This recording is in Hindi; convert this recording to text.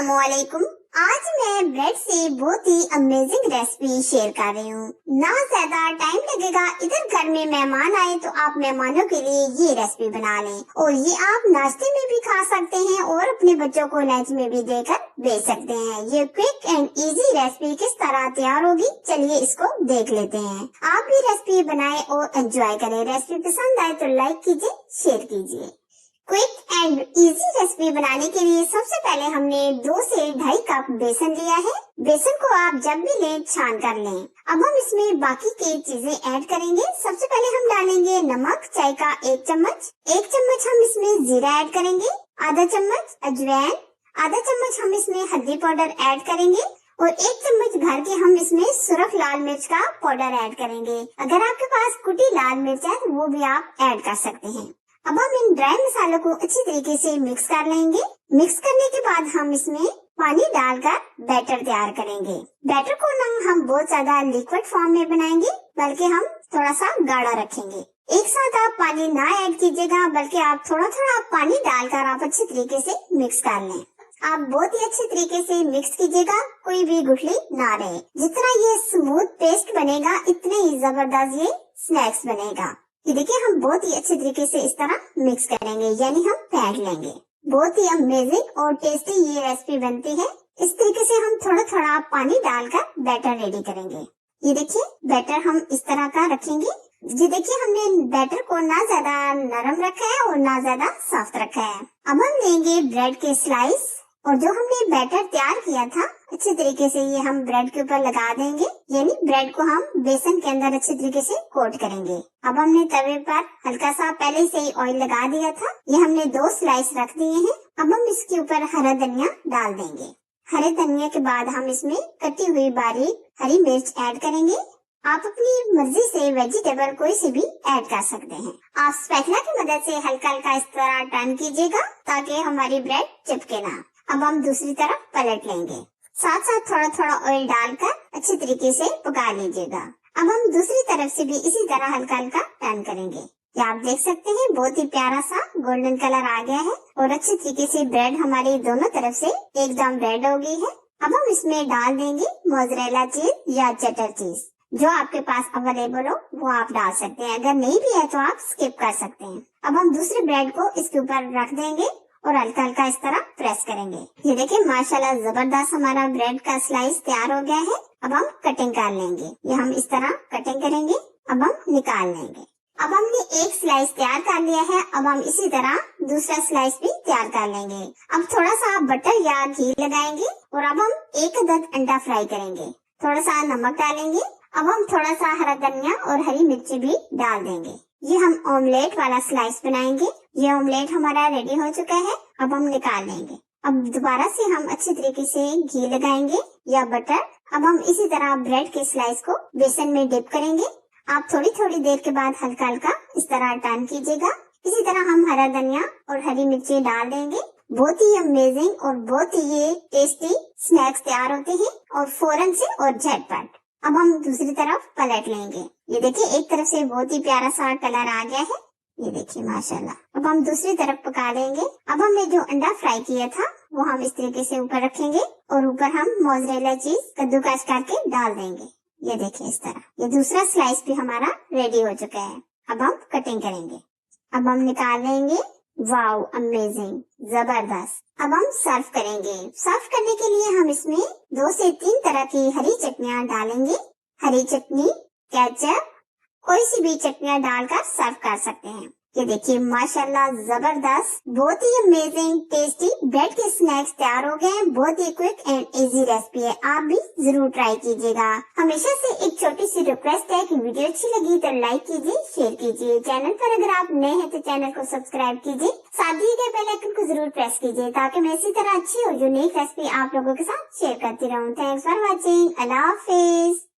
अस्सलामुअलैकुम। आज मैं ब्रेड से बहुत ही अमेजिंग रेसिपी शेयर कर रही हूँ। ना ज्यादा टाइम लगेगा। इधर घर में मेहमान आए तो आप मेहमानों के लिए ये रेसिपी बना लें और ये आप नाश्ते में भी खा सकते हैं और अपने बच्चों को लंच में भी देकर भेज सकते हैं। ये क्विक एंड इजी रेसिपी किस तरह तैयार होगी, चलिए इसको देख लेते हैं। आप भी रेसिपी बनाएं और एंजॉय करें। रेसिपी पसंद आए तो लाइक कीजिए, शेयर कीजिए। क्विक एंड इजी रेसिपी बनाने के लिए सबसे पहले हमने 2 से 2.5 कप बेसन लिया है। बेसन को आप जब भी लें छान कर लें। अब हम इसमें बाकी की चीजें ऐड करेंगे। सबसे पहले हम डालेंगे नमक चाय का 1 चम्मच। 1 चम्मच हम इसमें जीरा ऐड करेंगे। आधा चम्मच अजवाइन। आधा चम्मच हम इसमें हल्दी पाउडर ऐड करेंगे और 1 चम्मच भर के हम इसमें सुरख लाल मिर्च का पाउडर ऐड करेंगे। अगर आपके पास कुटी लाल मिर्च है तो वो भी आप ऐड कर सकते हैं। अब हम इन ड्राई मसालों को अच्छी तरीके से मिक्स कर लेंगे। मिक्स करने के बाद हम इसमें पानी डालकर बैटर तैयार करेंगे। बैटर को ना हम बहुत ज्यादा लिक्विड फॉर्म में बनाएंगे, बल्कि हम थोड़ा सा गाढ़ा रखेंगे। एक साथ आप पानी ना ऐड कीजिएगा, बल्कि आप थोड़ा थोड़ा पानी डालकर आप अच्छी तरीके से मिक्स कर लें। आप बहुत ही अच्छे तरीके से मिक्स कीजिएगा, कोई भी गुठली ना रहे। जितना ये स्मूथ पेस्ट बनेगा, इतने ही जबरदस्त ये स्नैक्स बनेगा। ये देखिए, हम बहुत ही अच्छे तरीके से इस तरह मिक्स करेंगे, यानी हम फेंट लेंगे। बहुत ही अमेजिंग और टेस्टी ये रेसिपी बनती है। इस तरीके से हम थोड़ा थोड़ा पानी डालकर बैटर रेडी करेंगे। ये देखिए, बैटर हम इस तरह का रखेंगे। ये देखिए, हमने बैटर को ना ज्यादा नरम रखा है और ना ज्यादा सॉफ्ट रखा है। अब हम लेंगे ब्रेड के स्लाइस और जो हमने बैटर तैयार किया था अच्छे तरीके से ये हम ब्रेड के ऊपर लगा देंगे, यानी ब्रेड को हम बेसन के अंदर अच्छे तरीके से कोट करेंगे। अब हमने तवे पर हल्का सा पहले से ही ऑयल लगा दिया था। ये हमने 2 स्लाइस रख दिए हैं। अब हम इसके ऊपर हरा धनिया डाल देंगे। हरे धनिया के बाद हम इसमें कटी हुई बारीक हरी मिर्च ऐड करेंगे। आप अपनी मर्जी से वेजिटेबल कोई से भी ऐड कर सकते हैं। आप स्पैचुला की मदद से हल्का हल्का इस तरह टर्न कीजिएगा ताकि हमारी ब्रेड चिपके ना। अब हम दूसरी तरफ पलट लेंगे। साथ साथ थोड़ा थोड़ा ऑयल डालकर अच्छी तरीके से पका लीजिएगा। अब हम दूसरी तरफ से भी इसी तरह हल्का हल्का टर्न करेंगे। ये आप देख सकते हैं, बहुत ही प्यारा सा गोल्डन कलर आ गया है और अच्छी तरीके से ब्रेड हमारी दोनों तरफ से एकदम रेड हो गई है। अब हम इसमें डाल देंगे मोज़रेला चीज या चटर चीज। जो आपके पास अवेलेबल हो वो आप डाल सकते हैं, अगर नहीं भी है तो आप स्किप कर सकते हैं। अब हम दूसरे ब्रेड को इसके ऊपर रख देंगे और हल्का हल्का इस तरह प्रेस करेंगे। ये देखिए, माशाल्लाह जबरदस्त हमारा ब्रेड का स्लाइस तैयार हो गया है। अब हम कटिंग कर लेंगे। ये हम इस तरह कटिंग करेंगे। अब हम निकाल लेंगे। अब हमने एक स्लाइस तैयार कर लिया है। अब हम इसी तरह दूसरा स्लाइस भी तैयार कर लेंगे। अब थोड़ा सा बटर या घी लगाएंगे और अब हम 1 अदद अंडा फ्राई करेंगे। थोड़ा सा नमक डालेंगे। अब हम थोड़ा सा हरा धनिया और हरी मिर्ची भी डाल देंगे। ये हम ऑमलेट वाला स्लाइस बनाएंगे। ये ऑमलेट हमारा रेडी हो चुका है। अब हम निकाल लेंगे। अब दोबारा से हम अच्छे तरीके से घी लगाएंगे या बटर। अब हम इसी तरह ब्रेड के स्लाइस को बेसन में डिप करेंगे। आप थोड़ी थोड़ी देर के बाद हल्का हल्का इस तरह टर्न कीजिएगा। इसी तरह हम हरा धनिया और हरी मिर्ची डाल देंगे। बहुत ही अमेजिंग और बहुत ही ये टेस्टी स्नैक्स तैयार होते हैं और फौरन से और झटपट। अब हम दूसरी तरफ पलट लेंगे। ये देखिए, एक तरफ से बहुत ही प्यारा सा कलर आ गया है। ये देखिए माशाल्लाह। अब हम दूसरी तरफ पका लेंगे। अब हमने जो अंडा फ्राई किया था वो हम इस तरीके से ऊपर रखेंगे और ऊपर हम मोज़रेला चीज कद्दूकस करके डाल देंगे। ये देखिए इस तरह। ये दूसरा स्लाइस भी हमारा रेडी हो चुका है। अब हम कटिंग करेंगे। अब हम निकाल लेंगे। वाओ, अमेजिंग, जबरदस्त। अब हम सर्व करेंगे। सर्व करने के लिए हम इसमें 2 से 3 तरह की हरी चटनियाँ डालेंगे। हरी चटनी, केचप, कोई सी भी चटनियाँ डालकर सर्व कर सकते हैं। ये देखिए माशाल्लाह जबरदस्त, बहुत ही अमेजिंग टेस्टी ब्रेड के स्नैक्स तैयार हो गए हैं। बहुत ही क्विक एंड इजी रेसिपी है, आप भी जरूर ट्राई कीजिएगा। हमेशा से एक छोटी सी रिक्वेस्ट है कि वीडियो अच्छी लगी तो लाइक कीजिए, शेयर कीजिए। चैनल पर अगर आप नए हैं तो चैनल को सब्सक्राइब कीजिए। साथ ही के बेल आइकन को जरूर प्रेस कीजिए ताकि मैं इसी तरह अच्छी और यूनिक रेसिपी आप लोगों के साथ शेयर करती रहूँ। Thanks for watching. Allah Hafiz.